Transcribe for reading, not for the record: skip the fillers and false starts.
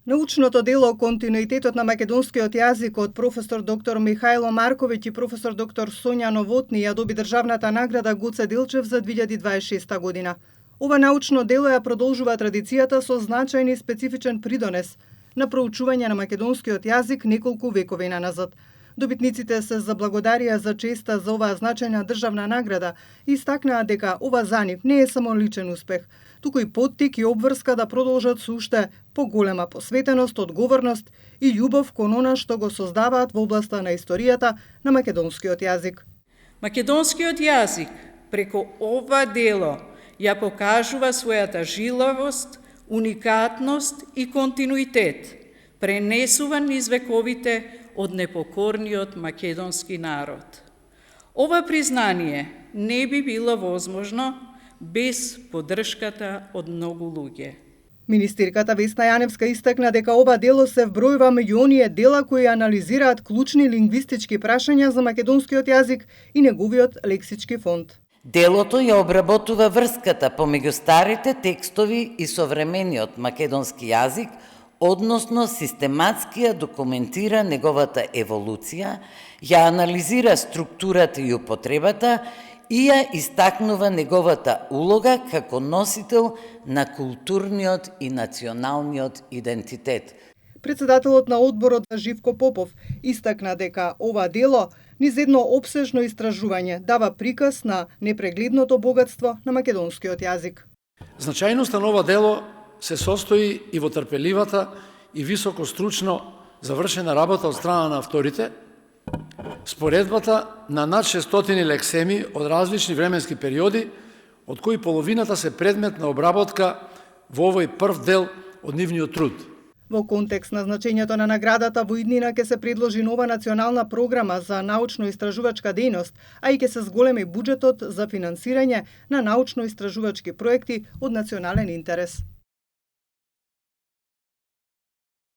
Научното дело "Континуитетот на македонскиот јазик" од професор доктор Михајло Марковиќ и професор доктор Сонја Новотни ја доби државната награда Гоце Делчев за 2026 година. Ова научно дело ја продолжува традицијата со значајен и специфичен придонес на проучување на македонскиот јазик неколку вековина назад. Добитниците се заблагодарија за честа за оваа значајна државна награда и истакнаа дека ова за нив не е само личен успех, туку и поттик и обврска да продолжат со уште поголема посветеност, одговорност и љубов кон она што го создаваат во областа на историјата на македонскиот јазик. Македонскиот јазик преку ова дело ја покажува својата жилавост, уникатност и континуитет, пренесуван низ вековите од непокорниот македонски народ. Ова признание не би било возможно без поддршката од многу луѓе. Министерката Весна Јаневска истакна дека ова дело се вбројува меѓу оние дела кои анализираат клучни лингвистички прашања за македонскиот јазик и неговиот лексички фонд. Делото ја обработува врската помеѓу старите текстови и современиот македонски јазик, односно систематски ја документира неговата еволуција, ја анализира структурата и употребата и ја истакнува неговата улога како носител на културниот и националниот идентитет. Председателот на одборот Живко Попов истакна дека ова дело низ едно опсежно истражување дава приказ на непрегледното богатство на македонскиот јазик. Значајноста на ова дело се состои и во трпеливата и високостручно завршена работа од страна на авторите, споредбата на над 600 лексеми од различни временски периоди, од кои половината се предмет на обработка во овој прв дел од нивниот труд. Во контекст на значењето на наградата во иднина ќе се предложи нова национална програма за научно-истражувачка дејност, а и ќе се зголеми буџетот за финансирање на научно-истражувачки проекти од национален интерес.